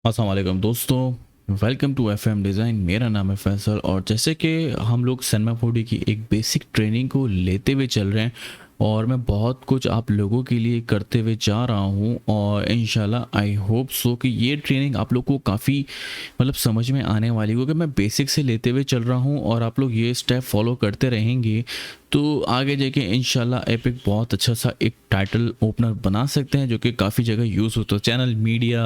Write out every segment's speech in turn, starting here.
अस्सलाम वालेकुम दोस्तों, वेलकम टू एफएम डिज़ाइन। मेरा नाम है फैसल और जैसे कि हम लोग सनमा 4D की एक बेसिक ट्रेनिंग को लेते हुए चल रहे हैं और मैं बहुत कुछ आप लोगों के लिए करते हुए जा रहा हूं और इंशाल्लाह आई होप सो कि ये ट्रेनिंग आप लोग को काफ़ी मतलब समझ में आने वाली है, क्योंकि मैं बेसिक से लेते हुए चल रहा हूं और आप लोग ये स्टेप फॉलो करते रहेंगे तो आगे जाके इंशाल्लाह आप एक बहुत अच्छा सा एक टाइटल ओपनर बना सकते हैं जो कि काफ़ी जगह यूज़ होता है, चैनल, मीडिया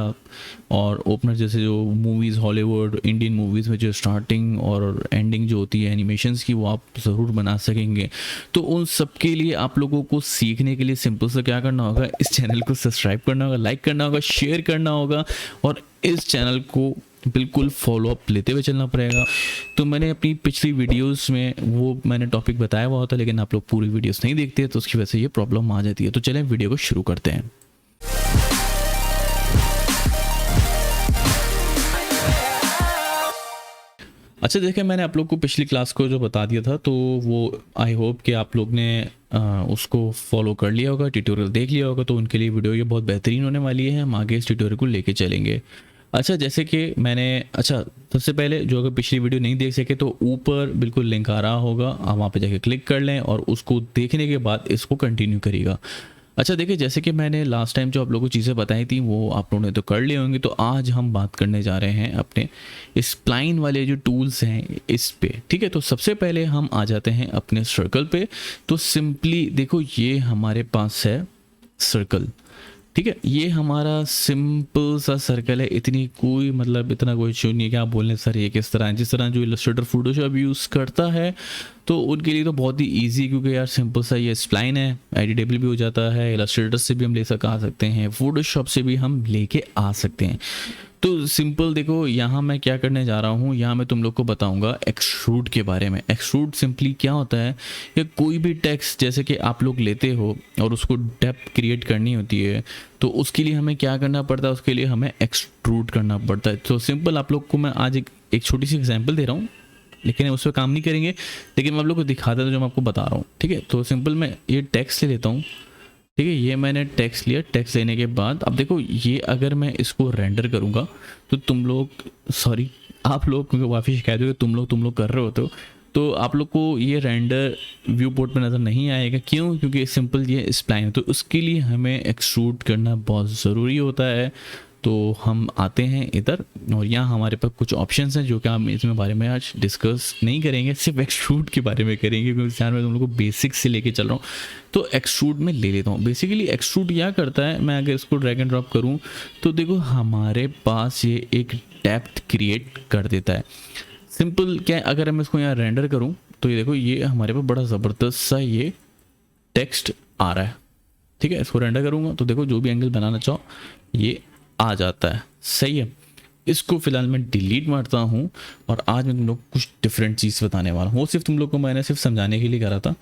और ओपनर जैसे जो मूवीज़, हॉलीवुड, इंडियन मूवीज़ में जो स्टार्टिंग और एंडिंग जो होती है एनिमेशंस की, वो आप ज़रूर बना सकेंगे। तो उन सब के लिए आप लोगों को सीखने के लिए सिंपल से क्या करना होगा, इस चैनल को सब्सक्राइब करना होगा, लाइक करना होगा, शेयर करना होगा और इस चैनल को बिल्कुल फॉलो अप लेते हुए चलना पड़ेगा। तो मैंने अपनी पिछली वीडियोस में वो मैंने टॉपिक बताया हुआ होता, लेकिन आप लोग पूरी वीडियोस नहीं देखते तो उसकी वजह से ये प्रॉब्लम आ जाती है। तो चलें वीडियो को शुरू करते हैं। अच्छा देखिए, मैंने आप लोग को पिछली क्लास को जो बता दिया था तो वो आई होप कि आप लोग ने उसको फॉलो कर लिया होगा, ट्यूटोरियल देख लिया होगा। तो उनके लिए वीडियो ये बहुत बेहतरीन होने वाली है, हम आगे इस ट्यूटोरियल को लेके चलेंगे। अच्छा जैसे कि मैंने सबसे पहले जो अगर पिछली वीडियो नहीं देख सके तो ऊपर बिल्कुल लिंक आ रहा होगा, आप वहाँ पे जाके क्लिक कर लें और उसको देखने के बाद इसको कंटिन्यू करिएगा। अच्छा देखिए, जैसे कि मैंने लास्ट टाइम जो आप लोगों को चीज़ें बताई थी वो आप लोगों ने तो कर लिए होंगे। तो आज हम बात करने जा रहे हैं अपने स्प्लाइन वाले जो टूल्स हैं इस पे, ठीक है। तो सबसे पहले हम आ जाते हैं अपने सर्कल पे। तो सिंपली देखो, ये हमारे पास है सर्कल, ठीक है। ये हमारा सिंपल सा सर्कल है, इतनी कोई मतलब इतना कोई इशू नहीं है कि आप बोलें सर ये किस तरह है। जिस तरह जो इलस्ट्रेटर फोटोशॉप यूज़ करता है तो उनके लिए तो बहुत ही इजी, क्योंकि यार सिंपल सा ये स्प्लाइन है, एडिटेबल भी हो जाता है, इलस्ट्रेटर से भी हम ले आ सकते हैं, फोटोशॉप से भी हम लेके आ सकते हैं। तो सिंपल देखो, यहाँ मैं क्या करने जा रहा हूँ, यहाँ मैं तुम लोग को बताऊंगा एक्सट्रूड के बारे में। एक्सट्रूड सिंपली क्या होता है कि कोई भी टेक्स्ट जैसे कि आप लोग लेते हो और उसको डेप्थ क्रिएट करनी होती है तो उसके लिए हमें क्या करना पड़ता है, उसके लिए हमें एक्सट्रूड करना पड़ता है। तो सिंपल आप लोग को मैं आज एक छोटी सी एग्जाम्पल दे रहा हूँ, लेकिन उस पर काम नहीं करेंगे, लेकिन मैं आप लोग को दिखाता हूँ जो मैं आपको बता रहा हूँ, ठीक है। तो सिंपल मैं ये टेक्स्ट ले लेता हूँ, ठीक है। ये मैंने टेक्स्ट लिया, टेक्स्ट लेने के बाद अब देखो, ये अगर मैं इसको रेंडर करूँगा तो तुम लोग सॉरी आप लोग, क्योंकि काफ़ी शिकायत हो तुम लोग कर रहे होते हो तो आप लोग को ये रेंडर व्यू पोर्ट पर नज़र नहीं आएगा। क्यों? क्योंकि सिंपल ये स्प्लाइन है, तो उसके लिए हमें एक्सट्रूड करना बहुत ज़रूरी होता है। तो हम आते हैं इधर और यहाँ हमारे पास कुछ ऑप्शंस हैं जो कि हम इसमें बारे में आज डिस्कस नहीं करेंगे, सिर्फ एक्सट्रूड के बारे में करेंगे, क्योंकि इस मैं तुम लोग को बेसिक से लेके चल रहा हूँ। तो एक्सट्रूड में ले लेता हूँ। बेसिकली एक्सट्रूड क्या करता है, मैं अगर इसको ड्रैग एंड ड्रॉप करूँ तो देखो हमारे पास ये एक डेप्थ क्रिएट कर देता है। सिंपल क्या है, अगर मैं इसको यहाँ रेंडर करूँ तो ये देखो, ये हमारे पास बड़ा ज़बरदस्त सा ये टेक्स्ट आ रहा है, ठीक है। इसको रेंडर करूँगा तो देखो जो भी एंगल बनाना चाहो ये आ जाता है, सही है। इसको फिलहाल मैं डिलीट मारता हूँ और आज मैं तुम लोग कुछ डिफरेंट चीज़ बताने वाला हूँ। वो सिर्फ तुम लोग को मैंने सिर्फ समझाने के लिए करा था।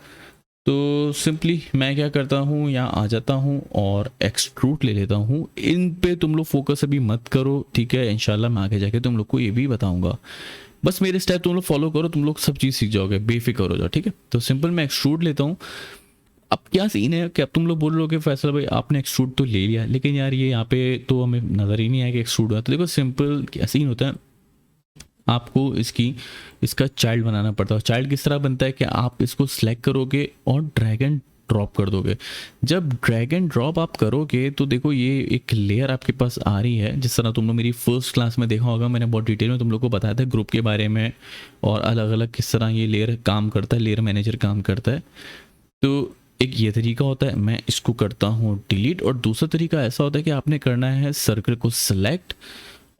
तो सिंपली मैं क्या करता हूँ, यहाँ आ जाता हूँ और एक्सट्रूड ले लेता हूँ। इन पे तुम लोग फोकस अभी मत करो, ठीक है। इंशाल्लाह मैं आगे जाके तुम लोग को ये भी बताऊँगा। बस मेरे स्टेप तुम लोग फॉलो करो, तुम लोग सब चीज़ सीख जाओगे, बेफिक्र हो जाओ, ठीक है। तो सिंपल मैं एक्सट्रूड लेता हूँ। अब क्या सीन है कि अब तुम लोग बोल रहे हो कि फैसल भाई आपने एक्सट्रूड तो ले लिया, लेकिन यार ये यहाँ पे तो हमें नज़र ही नहीं आया कि एक्सट्रूड हुआ। तो देखो सिंपल क्या सीन होता है, आपको इसका चाइल्ड बनाना पड़ता है। चाइल्ड किस तरह बनता है कि आप इसको सिलेक्ट करोगे और ड्रैग एंड ड्रॉप कर दोगे। जब ड्रैग एंड ड्रॉप आप करोगे तो देखो ये एक लेयर आपके पास आ रही है, जिस तरह तुम लोग मेरी फर्स्ट क्लास में देखा होगा, मैंने बहुत डिटेल में तुम लोग को बताया था ग्रुप के बारे में और अलग अलग किस तरह ये लेयर काम करता है, लेयर मैनेजर काम करता है। तो एक ये तरीका होता है, मैं इसको करता हूँ डिलीट। और दूसरा तरीका ऐसा होता है कि आपने करना है सर्कल को सिलेक्ट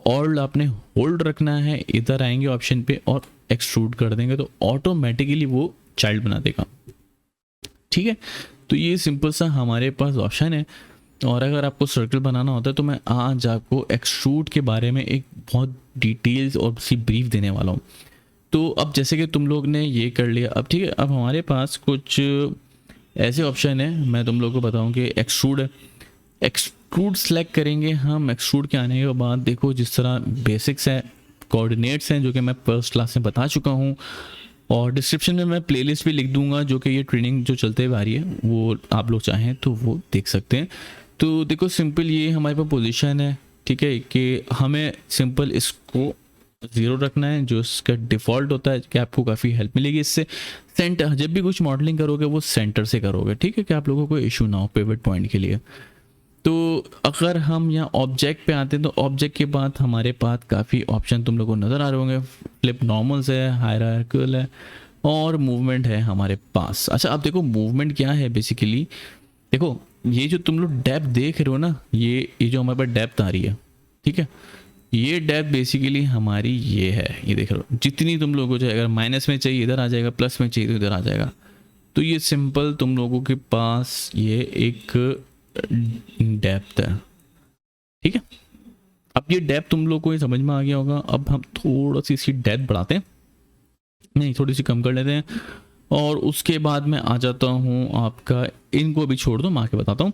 और आपने होल्ड रखना है, इधर आएंगे ऑप्शन पे और एक्सट्रूड कर देंगे तो ऑटोमेटिकली वो चाइल्ड बना देगा, ठीक है। तो ये सिंपल सा हमारे पास ऑप्शन है। और अगर आपको सर्कल बनाना होता है तो मैं आज आपको एक्सट्रूड के बारे में एक बहुत डिटेल्स और सी ब्रीफ देने वाला हूँ। तो अब जैसे कि तुम लोग ने ये कर लिया, अब ठीक है, अब हमारे पास कुछ ऐसे ऑप्शन है, मैं तुम लोग को बताऊं कि एक्सट्रूड है। एक्सट्रूड सेलेक्ट करेंगे हम। एक्सट्रूड के आने के बाद देखो जिस तरह बेसिक्स है, कोऑर्डिनेट्स हैं जो कि मैं फर्स्ट क्लास में बता चुका हूँ, और डिस्क्रिप्शन में मैं प्लेलिस्ट भी लिख दूंगा जो कि ये ट्रेनिंग जो चलते हुए आ रही है वो आप लोग चाहें तो वो देख सकते हैं। तो देखो सिंपल ये हमारे पास पोजीशन है, ठीक है, कि हमें सिंपल इसको 0 रखना है, जो इसका डिफ़ॉल्ट होता है, कि आपको काफ़ी हेल्प मिलेगी इससे। सेंटर, जब भी कुछ मॉडलिंग करोगे वो सेंटर से करोगे, ठीक है, कि आप लोगों को इशू ना हो पिवट पॉइंट के लिए। तो अगर हम यहाँ ऑब्जेक्ट पे आते हैं तो ऑब्जेक्ट के बाद हमारे पास काफ़ी ऑप्शन तुम लोगों को नज़र आ रहे होंगे। फ्लिप नॉर्मल्स है, हायरार्किकल है और मूवमेंट है हमारे पास। अच्छा, अब देखो मूवमेंट क्या है बेसिकली। देखो ये जो तुम लोग डेप्थ देख रहे हो ना, ये जो हमारे पास डेप्थ आ रही है, ठीक है, ये डेप्थ बेसिकली हमारी ये है, ये देख रहे हो। जितनी तुम लोगों को चाहिए, अगर माइनस में चाहिए इधर आ जाएगा, प्लस में चाहिए तो इधर आ जाएगा। तो ये सिंपल तुम लोगों के पास ये एक डेप्थ है, ठीक है। अब ये डेप्थ तुम लोग को ये समझ में आ गया होगा। अब हम थोड़ा सी इसकी डेप्थ बढ़ाते हैं, नहीं थोड़ी सी कम कर लेते हैं, और उसके बाद मैं आ जाता हूँ आपका, इनको भी छोड़ दो, मैं आके बताता हूँ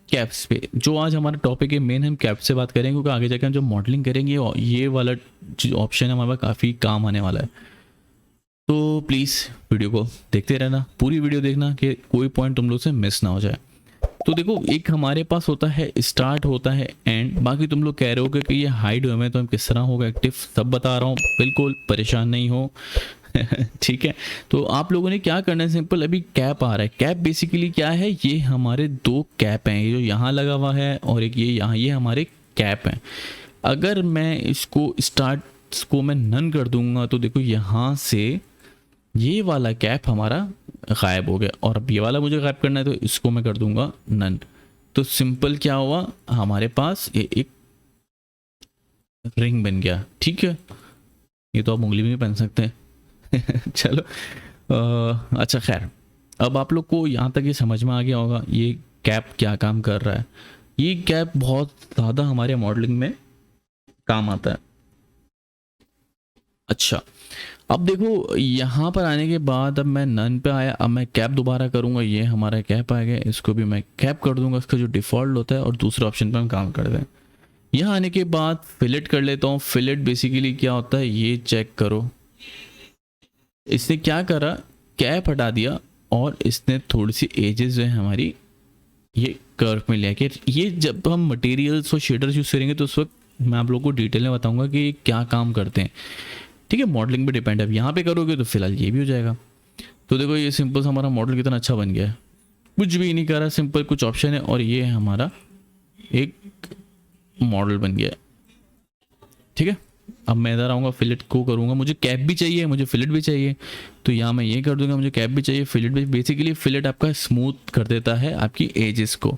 कैप्स पे। जो आज हमारा टॉपिक है मेन, हम कैप से बात करेंगे, क्योंकि आगे जाकर हम जो मॉडलिंग करेंगे ये वाला जो ऑप्शन है हमारे पास काफ़ी काम आने वाला है। तो प्लीज़ वीडियो को देखते रहना, पूरी वीडियो देखना कि कोई पॉइंट तुम लोग से मिस ना हो जाए। तो देखो एक हमारे पास होता है स्टार्ट, होता है एंड। बाकी तुम लोग कह रहे हो कि ये हाइड हुए में तो हम किस तरह होगा एक्टिव, सब बता रहा हूँ, बिल्कुल परेशान नहीं हो। ठीक है, तो आप लोगों ने क्या करना है, सिंपल अभी कैप आ रहा है। कैप बेसिकली क्या है, ये हमारे 2 कैप हैं, ये जो यहाँ लगा हुआ है और एक ये यहाँ, ये हमारे कैप हैं। अगर मैं इसको स्टार्ट को मैं नन कर दूंगा तो देखो यहाँ से ये वाला कैप हमारा गायब हो गया, और अब ये वाला मुझे गायब करना है तो इसको मैं कर दूंगा नन। तो सिंपल क्या हुआ, हमारे पास ये एक रिंग बन गया, ठीक है। ये तो आप उंगली में भी पहन सकते हैं। चलो अच्छा खैर, अब आप लोग को यहाँ तक ये समझ में आ गया होगा ये कैप क्या काम कर रहा है। ये कैप बहुत ज़्यादा हमारे मॉडलिंग में काम आता है। अच्छा, अब देखो यहाँ पर आने के बाद अब मैं नन पे आया, अब मैं कैप दोबारा करूँगा, ये हमारा कैप आ गया, इसको भी मैं कैप कर दूंगा, इसका जो डिफ़ॉल्ट होता है, और दूसरे ऑप्शन पर हम काम कर दें। यहाँ आने के बाद फिलेट कर लेता हूँ। फिलेट बेसिकली क्या होता है, ये चेक करो, इसने क्या करा, कैप हटा दिया और इसने थोड़ी सी एजेस जो है हमारी ये कर्व में लिया। कि ये जब हम मटेरियल्स और शेडर्स यूज़ करेंगे तो उस वक्त मैं आप लोगों को डिटेल में बताऊंगा कि ये क्या काम करते हैं, ठीक है। मॉडलिंग पे डिपेंड है, अब यहाँ पे करोगे तो फिलहाल ये भी हो जाएगा। तो देखो ये सिंपल सा हमारा मॉडल कितना अच्छा बन गया है, कुछ भी नहीं कर रहा, सिंपल कुछ ऑप्शन है और ये हमारा एक मॉडल बन गया है, ठीक है। अब मैं इधर आऊँगा, फिलेट को करूँगा, मुझे कैप भी चाहिए, मुझे फिलेट भी चाहिए, तो यहाँ मैं ये कर दूंगा, मुझे कैप भी चाहिए, फिलेट भी। बेसिकली फिलेट आपका स्मूथ कर देता है आपकी एजेस को।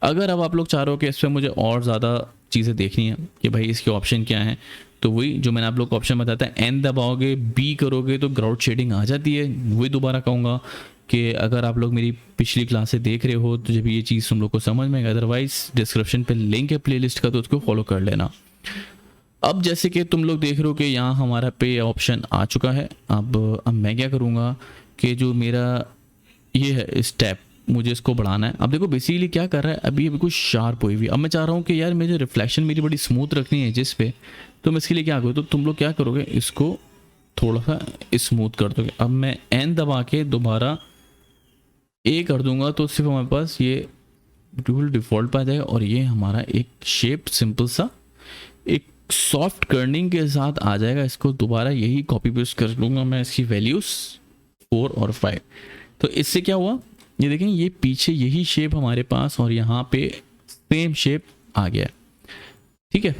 अगर अब आप लोग चाह रहे हो कि इस पर मुझे और ज़्यादा चीज़ें देखनी है कि भाई इसके ऑप्शन क्या हैं, तो वही जो मैंने आप लोग को ऑप्शन बताता है, एन दबाओगे, बी करोगे तो ग्राउंड शेडिंग आ जाती है। वही दोबारा कहूँगा कि अगर आप लोग मेरी पिछली क्लासें देख रहे हो तो जब ये चीज़ तुम लोग को समझ में आएगा, अदरवाइज डिस्क्रिप्शन पे लिंक है प्लेलिस्ट का, तो उसको फॉलो कर लेना। अब जैसे कि तुम लोग देख रहे हो कि यहाँ हमारा पे ऑप्शन आ चुका है। अब मैं क्या करूँगा कि जो मेरा ये है स्टेप, मुझे इसको बढ़ाना है। अब देखो बेसिकली क्या कर रहा है, अभी ये बिल्कुल शार्प हुई हुई। अब मैं चाह रहा हूँ कि यार मुझे रिफ्लेक्शन मेरी बड़ी स्मूथ रखनी है जिस पे, तो मैं इसके लिए क्या करूँ, तो तुम लोग क्या करोगे, इसको थोड़ा सा स्मूथ कर दोगे। अब मैं एन दबा के दोबारा ए कर दूंगा तो सिर्फ हमारे पास ये बिल्कुल डिफ़ॉल्ट पे आ जाएगा, और ये हमारा एक शेप सिंपल सा एक सॉफ्ट कर्निंग के साथ आ जाएगा। इसको दोबारा यही कॉपी पेस्ट कर लूँगा मैं, इसकी वैल्यूज़ 4 और 5। तो इससे क्या हुआ, ये देखें, ये पीछे यही शेप हमारे पास और यहाँ पे सेम शेप आ गया, ठीक है।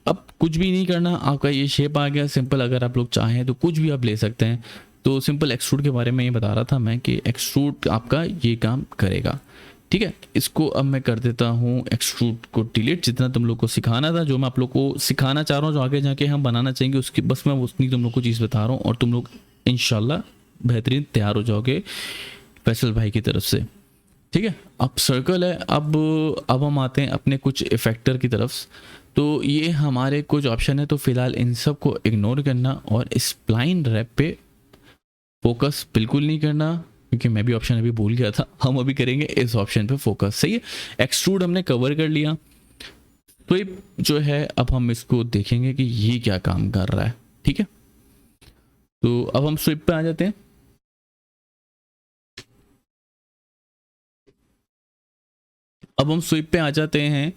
अब कुछ भी नहीं करना, आपका ये शेप आ गया सिंपल। अगर आप लोग चाहें तो कुछ भी आप ले सकते हैं। तो सिंपल एक्सट्रूड के बारे में ये बता रहा था मैं कि एक्सट्रूड आपका ये काम करेगा, ठीक है। इसको अब मैं कर देता हूँ एक्सट्रूड को डिलीट। जितना तुम लोग को सिखाना था, जो मैं आप लोग को सिखाना चाह रहा हूँ, जो आगे जाके हम बनाना चाहेंगे उसकी बस मैं उतनी तुम लोग को चीज़ बता रहा हूँ, और तुम लोग इंशाल्लाह बेहतरीन तैयार हो जाओगे फैसल भाई की तरफ से, ठीक है। अब सर्कल है, अब हम आते हैं अपने कुछ इफेक्टर की तरफ। तो ये हमारे कुछ ऑप्शन है, तो फिलहाल इन सब को इग्नोर करना और स्प्लाइन रैप पे फोकस बिल्कुल नहीं करना, क्योंकि मैं भी ऑप्शन अभी भूल गया था। हम अभी करेंगे इस ऑप्शन पे फोकस, सही है। एक्सट्रूड हमने कवर कर लिया, तो ये जो है अब हम इसको देखेंगे कि ये क्या काम कर रहा है, ठीक है। तो अब हम स्विप पे आ जाते हैं। अब हम स्विप पे आ जाते हैं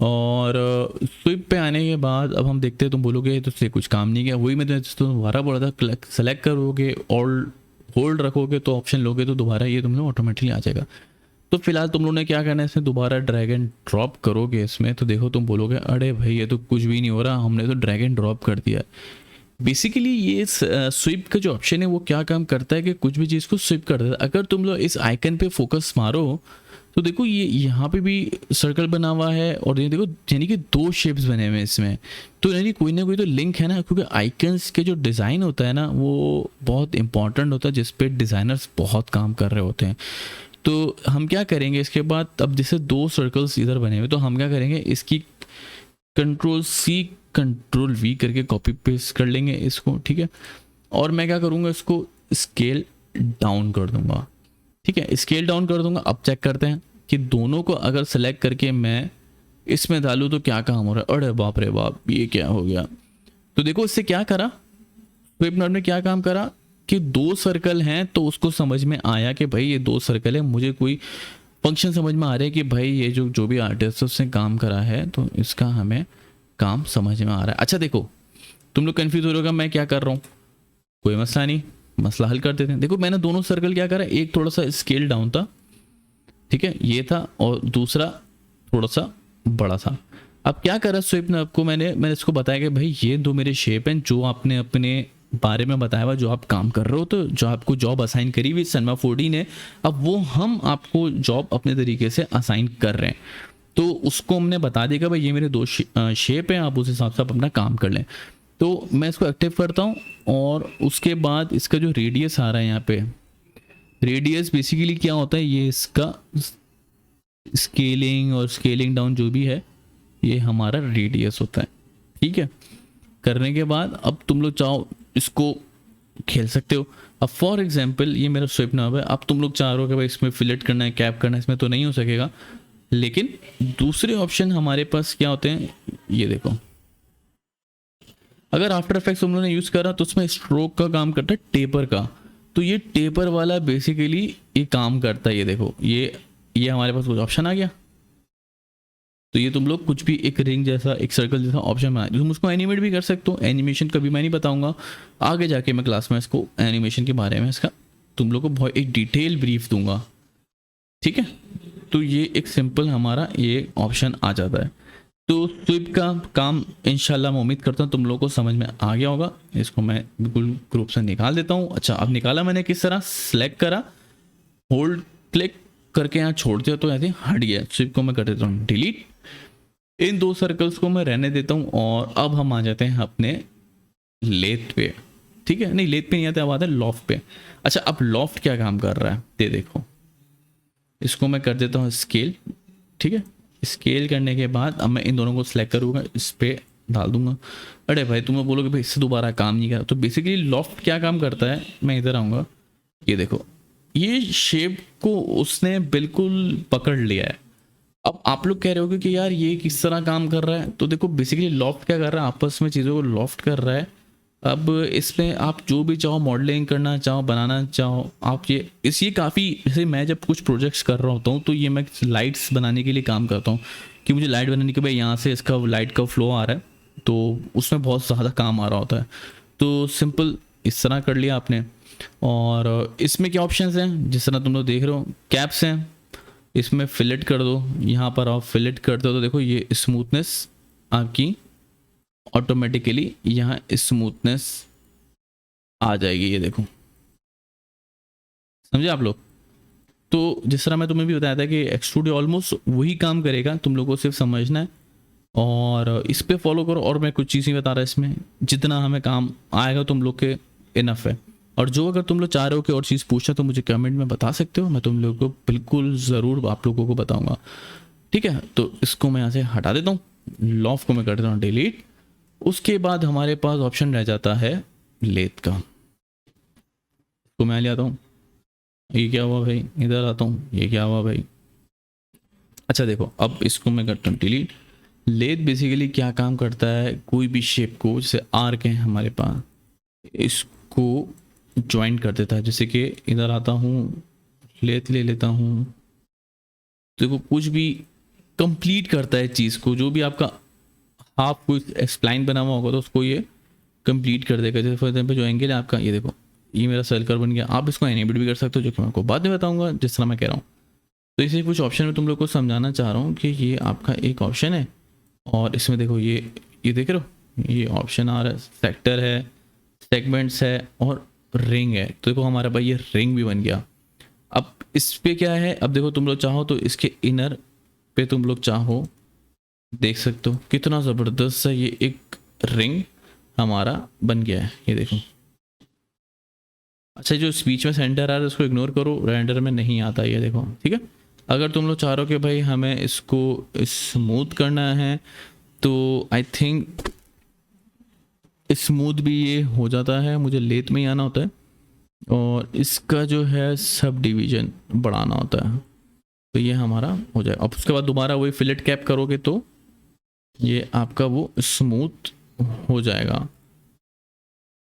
और स्विप पे आने के बाद अब हम देखते हैं, तुम बोलोगे तो उससे कुछ काम नहीं किया, वही मैं तो दोबारा बोला था, सेलेक्ट करोगे और होल्ड रखोगे तो ऑप्शन लोगे तो दोबारा ये तुम लोग ऑटोमेटिकली आ जाएगा। तो फिलहाल तुम लोगों ने क्या करना है, इसमें दोबारा ड्रैग एंड ड्रॉप करोगे इसमें, तो देखो तुम बोलोगे अरे भाई ये तो कुछ भी नहीं हो रहा, हमने तो ड्रैग एंड ड्रॉप कर दिया। बेसिकली ये स्विप का जो ऑप्शन है वो क्या काम करता है कि कुछ भी चीज़ को स्विप कर देता है। अगर तुम लोग इस आइकन पे फोकस मारो तो देखो ये यहाँ पे भी सर्कल बना हुआ है और ये देखो यानी कि दो शेप्स बने हुए हैं इसमें, तो यानी कोई ना कोई तो लिंक है ना, क्योंकि आइकन्स के जो डिज़ाइन होता है ना वो बहुत इंपॉर्टेंट होता है जिस पे डिज़ाइनर्स बहुत काम कर रहे होते हैं। तो हम क्या करेंगे इसके बाद, अब जैसे दो सर्कल्स इधर बने हुए तो हम क्या करेंगे, इसकी Ctrl+C Ctrl+V करके कॉपी पेस्ट कर लेंगे इसको, ठीक है। और मैं क्या करूँगा, इसको स्केल डाउन कर दूंगा, ठीक है, स्केल डाउन कर दूंगा। अब चेक करते हैं कि दोनों को अगर सेलेक्ट करके मैं इसमें डालूँ तो क्या काम हो रहा है। अरे बाप रे बाप, ये क्या हो गया। तो देखो इससे क्या करा, स्विप नोड ने क्या काम करा कि दो सर्कल हैं तो उसको समझ में आया कि भाई ये दो सर्कल है, मुझे कोई फंक्शन समझ में आ रहा है कि भाई ये जो भी आर्टिस्ट उसने काम करा है तो इसका हमें काम समझ में आ रहा है। अच्छा देखो तुम लोग कंफ्यूज हो रहे होगा मैं क्या कर रहा हूँ, कोई मसला नहीं, मसला हल कर देते हैं। देखो मैंने दोनों सर्कल क्या करा, एक थोड़ा सा स्केल डाउन था, ठीक है ये था, और दूसरा थोड़ा सा बड़ा था। अब क्या करा स्विप ने, आपको मैंने इसको बताया कि भाई ये दो मेरे शेप हैं जो आपने अपने बारे में बताया हुआ, जो आप काम कर रहे हो, तो जो आपको जॉब असाइन करी हुई सनमा 4D ने, अब वो हम आपको जॉब अपने तरीके से असाइन कर रहे हैं। तो उसको हमने बता दिया कि भाई ये मेरे दो शेप हैं, आप उस हिसाब से आप अपना काम कर लें। तो मैं इसको एक्टिव करता हूँ और उसके बाद इसका जो रेडियस आ रहा है यहाँ पे, रेडियस बेसिकली क्या होता है, ये इसका स्केलिंग और स्केलिंग डाउन जो भी है ये हमारा रेडियस होता है, ठीक है। करने के बाद अब तुम लोग चाहो इसको खेल सकते हो। अब फॉर एग्जांपल ये मेरा स्विप नाम है, अब तुम लोग चाह रहे हो कि भाई इसमें फिलेट करना है, कैप करना है, इसमें तो नहीं हो सकेगा, लेकिन दूसरे ऑप्शन हमारे पास क्या होते हैं, ये देखो। अगर आफ्टर इफेक्ट्स तुम लोगों ने यूज़ करा तो उसमें स्ट्रोक का काम करता है टेपर का, तो ये टेपर वाला बेसिकली ये काम करता है। ये देखो ये हमारे पास कुछ ऑप्शन आ गया, तो ये तुम लोग कुछ भी एक रिंग जैसा, एक सर्कल जैसा ऑप्शन बना, तुम उसको एनिमेट भी कर सकते हो। एनिमेशन कभी मैं नहीं बताऊंगा, आगे जाके मैं क्लास में इसको एनिमेशन के बारे में इसका तुम लोग को बहुत एक डिटेल ब्रीफ दूंगा, ठीक है। तो ये एक सिंपल हमारा ये ऑप्शन आ जाता है। तो स्विप का काम इंशाल्लाह मैं उम्मीद करता हूँ तुम लोगों को समझ में आ गया होगा। इसको मैं बिल्कुल ग्रुप से निकाल देता हूँ। अच्छा अब निकाला मैंने किस तरह, सेलेक्ट करा, होल्ड क्लिक करके यहाँ छोड़ दिया तो ऐसे हट गया। स्विप को मैं कर देता हूँ डिलीट, इन दो सर्कल्स को मैं रहने देता हूँ। और अब हम आ जाते हैं अपने लेथ पे, ठीक है, नहीं लेथ पे नहीं आते, अब आते हैं लॉफ्ट पे। अच्छा अब लॉफ्ट क्या काम कर रहा है ये देखो, इसको मैं कर देता हूँ स्केल, ठीक है। स्केल करने के बाद अब मैं इन दोनों को सिलेक्ट करूँगा, इस पर डाल दूंगा। अरे भाई तुम्हें बोलोगे भाई इससे दोबारा काम नहीं करा, तो बेसिकली लॉफ्ट क्या काम करता है, मैं इधर आऊँगा, ये देखो ये शेप को उसने बिल्कुल पकड़ लिया है। अब आप लोग कह रहे होगे कि यार ये किस तरह काम कर रहा है, तो देखो बेसिकली लॉफ्ट क्या कर रहा है, आपस में चीज़ों को लॉफ्ट कर रहा है। अब इसमें आप जो भी चाहो मॉडलिंग करना चाहो, बनाना चाहो आप, ये काफ़ी, जैसे मैं जब कुछ प्रोजेक्ट्स कर रहा होता हूँ तो ये मैं लाइट्स बनाने के लिए काम करता हूँ कि मुझे लाइट बनाने के भाई यहाँ से इसका लाइट का फ्लो आ रहा है, तो उसमें बहुत ज़्यादा काम आ रहा होता है। तो सिंपल इस तरह कर लिया आपने। और इसमें क्या ऑप्शंस हैं, जिस तरह तुम लोग देख रहे हो कैप्स हैं, इसमें फिलेट कर दो, यहाँ पर आप फिलेट कर दो तो देखो ये स्मूथनेस आपकी ऑटोमेटिकली यहाँ स्मूथनेस आ जाएगी, ये देखो समझे आप लोग। तो जिस तरह मैं तुम्हें भी बताया था कि एक्सट्रूड ऑलमोस्ट वही काम करेगा, तुम लोगों को सिर्फ समझना है और इस पे फॉलो करो। और मैं कुछ चीज़ें बता रहा इसमें, जितना हमें काम आएगा तुम लोग के इनफ है। और जो अगर तुम लोग चाह रहे हो कि और चीज़ पूछना तो मुझे कमेंट में बता सकते हो, मैं तुम लोगों को बिल्कुल ज़रूर आप लोगों को बताऊंगा, ठीक है। तो इसको मैं यहाँ से हटा देता हूँ, लॉफ्ट को मैं कर देता हूँ डिलीट। उसके बाद हमारे पास ऑप्शन रह जाता है लेथ का, इसको मैं ले आता हूँ। ये क्या हुआ भाई, इधर आता हूँ, ये क्या हुआ भाई। अच्छा देखो अब इसको मैं करता हूँ डिलीट। लेथ बेसिकली क्या काम करता है, कोई भी शेप को, जैसे आर्क है हमारे पास, इसको ज्वाइन कर देता है। जैसे कि इधर आता हूँ, लेथ ले लेता हूँ, देखो कुछ भी कंप्लीट करता है चीज़ को, जो भी आपका हाफ कोई एक्सप्लाइन बना हुआ होगा तो उसको ये कंप्लीट कर देगा। जैसे फॉर एग्जाम्पल जो एंगल है आपका, ये देखो ये मेरा सर्कल बन गया। आप इसको एनिमेट भी कर सकते हो, जो कि मैं आपको बाद में बताऊंगा जिस तरह मैं कह रहा हूँ। तो इसे कुछ ऑप्शन में तुम लोग को समझाना चाह रहा हूँ कि ये आपका एक ऑप्शन है, और इसमें देखो ये देख रहे हो, ये ऑप्शन आ रहा है, सेक्टर है, सेगमेंट्स है और रिंग है। तो देखो हमारा भाई ये रिंग भी बन गया। अब इस पे क्या है, अब देखो तुम लोग चाहो तो इसके इनर पे तुम लोग चाहो देख सकते हो कितना ज़बरदस्त है ये एक रिंग हमारा बन गया है। ये देखो, अच्छा जो स्पीच में सेंटर आ रहा है उसको इग्नोर करो, रेंडर में नहीं आता ये देखो, ठीक है। अगर तुम लोग चाह रहे हो कि भाई हमें इसको स्मूथ करना है तो आई थिंक स्मूथ भी ये हो जाता है, मुझे लेथ में ही आना होता है, और इसका जो है सब डिवीजन बढ़ाना होता है, तो ये हमारा हो जाए। अब उसके बाद दोबारा वही फिलेट कैप करोगे तो ये आपका वो स्मूथ हो जाएगा।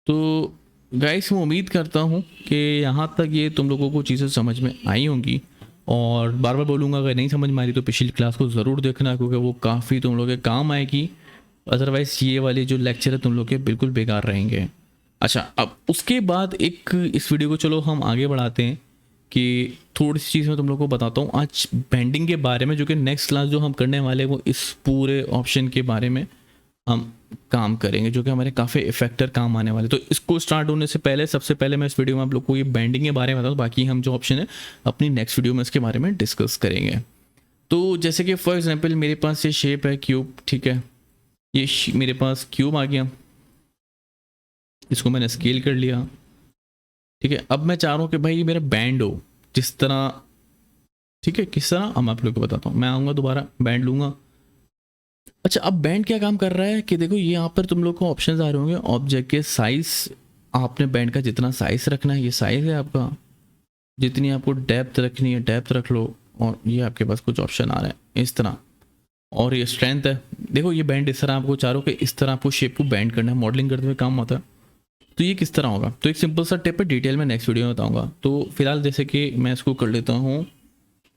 तो गाइस मैं उम्मीद करता हूँ कि यहाँ तक ये तुम लोगों को चीज़ें समझ में आई होंगी, और बार बार बोलूँगा अगर नहीं समझ में आ रही तो पिछली क्लास को ज़रूर देखना, क्योंकि वो काफ़ी तुम लोगों के काम आएगी। अदरवाइज़ ये वाले जो लेक्चर है तुम लोग के बिल्कुल बेकार रहेंगे। अच्छा, अब उसके बाद एक इस वीडियो को चलो हम आगे बढ़ाते हैं कि थोड़ी सी चीज़ मैं तुम लोग को बताता हूँ आज बेंडिंग के बारे में, जो कि नेक्स्ट क्लास जो हम करने वाले हैं वो इस पूरे ऑप्शन के बारे में हम काम करेंगे, जो कि हमारे काफ़ी इफेक्टर काम आने वाले। तो इसको स्टार्ट होने से पहले सबसे पहले मैं इस वीडियो में आप लोग को ये बेंडिंग के बारे में बताऊँ, बाकी हम जो ऑप्शन है अपनी नेक्स्ट वीडियो में इसके बारे में डिस्कस करेंगे। तो जैसे कि फॉर एग्जांपल मेरे पास ये शेप है क्यूब, ठीक है, ये मेरे पास क्यूब आ गया, इसको मैंने स्केल कर लिया, ठीक है। अब मैं चाह रहा हूँ कि भाई ये मेरा बैंड हो जिस तरह, ठीक है, किस तरह हम आप लोग को बताता हूँ। मैं आऊँगा दोबारा बैंड लूँगा। अच्छा, अब बैंड क्या काम कर रहा है कि देखो ये यहाँ पर तुम लोग को ऑप्शंस आ रहे होंगे, ऑब्जेक्ट के साइज, आपने बैंड का जितना साइज रखना है ये साइज है आपका, जितनी आपको डेप्थ रखनी है डेप्थ रख लो, और ये आपके पास कुछ ऑप्शन आ रहे हैं इस तरह, और ये स्ट्रेंथ है। देखो ये बैंड इस तरह आपको चारों के इस तरह आपको शेप को बैंड करना है, मॉडलिंग करते हुए काम होता है। तो ये किस तरह होगा, तो एक सिंपल सा टिप है, डिटेल में नेक्स्ट वीडियो में बताऊँगा। तो फिलहाल जैसे कि मैं इसको कर लेता हूँ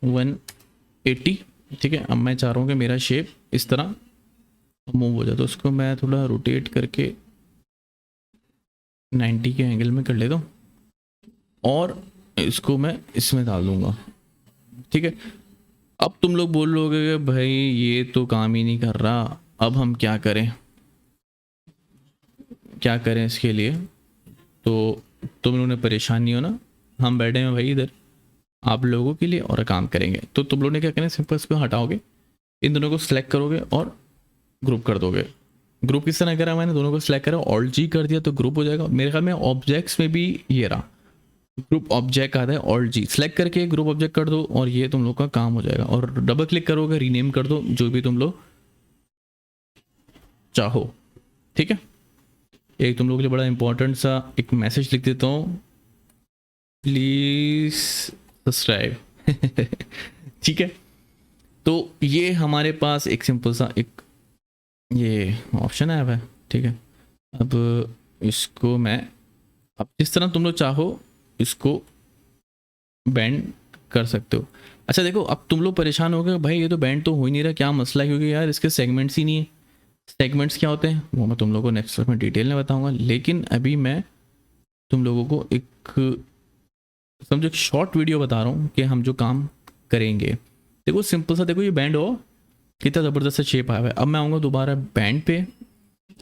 180, ठीक है। अब मैं चाह रहा हूँ कि मेरा शेप इस तरह मूव हो जाए, तो उसको मैं थोड़ा रोटेट करके 90 के एंगल में कर लेता हूँ, और इसको मैं इसमें डाल दूँगा, ठीक है। अब तुम लोग बोल लोगे कि भाई ये तो काम ही नहीं कर रहा, अब हम क्या करें इसके लिए। तो तुम लोगों ने परेशान नहीं होना, हम बैठे हैं भाई इधर आप लोगों के लिए और काम करेंगे। तो तुम लोगों ने क्या करना है, सिंपल इसको हटाओगे, इन दोनों को सिलेक्ट करोगे और ग्रुप कर दोगे। ग्रुप किस तरह करा मैंने, दोनों को सिलेक्ट करा, ऑल्ट जी कर दिया तो ग्रुप हो जाएगा। मेरे ख्याल में ऑब्जेक्ट्स में भी ये रहा, ग्रुप ऑब्जेक्ट आता है, ऑल्ट जी सेलेक्ट करके ग्रुप ऑब्जेक्ट कर दो, और ये तुम लोग का काम हो जाएगा। और डबल क्लिक करोगे, रीनेम कर दो जो भी तुम लोग चाहो, ठीक है। एक तुम लोग के लिए बड़ा इंपॉर्टेंट सा एक मैसेज लिख देता हूँ, प्लीज सब्सक्राइब ठीक है। तो ये हमारे पास एक सिंपल सा एक ये ऑप्शन आया हुआ है, ठीक है। अब इसको मैं अब जिस तरह तुम लोग चाहो इसको बैंड कर सकते हो। अच्छा देखो, अब तुम लोग परेशान हो गए भाई ये तो बैंड तो हो ही नहीं रहा, क्या मसला है, क्योंकि यार इसके सेगमेंट्स ही नहीं है। सेगमेंट्स क्या होते हैं वो मैं तुम लोगों को नेक्स्ट क्लास में डिटेल में बताऊंगा, लेकिन अभी मैं तुम लोगों को एक समझो एक शॉर्ट वीडियो बता रहा हूँ कि हम जो काम करेंगे। देखो सिंपल सा, देखो ये बैंड हो कितना ज़बरदस्त शेप आया हुआ है। अब मैं आऊँगा दोबारा बैंड पे,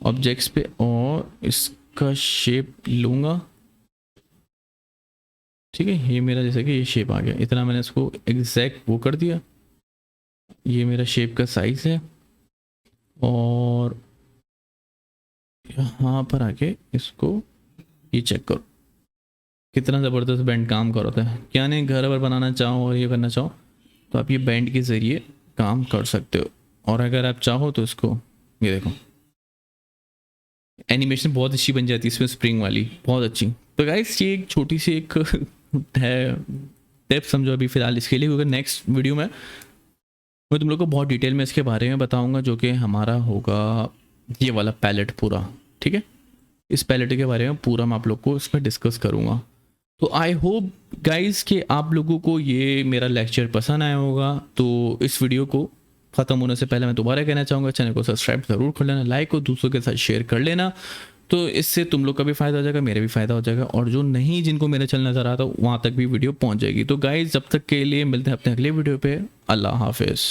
ऑब्जेक्ट्स पे, और इसका शेप लूँगा, ठीक है। ये मेरा जैसे कि ये शेप आ गया, इतना मैंने इसको एग्जैक्ट वो कर दिया, ये मेरा शेप का साइज़ है। और यहाँ पर आके इसको ये चेक करो कितना ज़बरदस्त बैंड काम कर होता है। क्या नहीं, घर वर बनाना चाहो और ये करना चाहो तो आप ये बैंड के ज़रिए काम कर सकते हो। और अगर आप चाहो तो इसको ये देखो एनिमेशन बहुत अच्छी बन जाती है इसमें, स्प्रिंग वाली बहुत अच्छी। तो गाइस ये एक छोटी सी एक है टिप समझो अभी फ़िलहाल इसके लिए, क्योंकि नेक्स्ट वीडियो में मैं तुम लोग को बहुत डिटेल में इसके बारे में बताऊंगा, जो कि हमारा होगा ये वाला पैलेट पूरा, ठीक है। इस पैलेट के बारे में पूरा मैं आप लोग को इसमें डिस्कस करूंगा। तो आई होप गाइस कि आप लोगों को ये मेरा लेक्चर पसंद आया होगा। तो इस वीडियो को ख़त्म होने से पहले मैं दोबारा कहना चाहूँगा, चैनल को सब्सक्राइब ज़रूर कर लेना, लाइक और दूसरों के साथ शेयर कर लेना, तो इससे तुम लोग का भी फ़ायदा हो जाएगा, मेरा भी फ़ायदा हो जाएगा, और जो नहीं जिनको मेरा चैनल नज़र आता वहाँ तक भी वीडियो पहुँच जाएगी। तो गाइज़ जब तक के लिए मिलते हैं अपने अगले वीडियो पे। अल्लाह हाफिज़।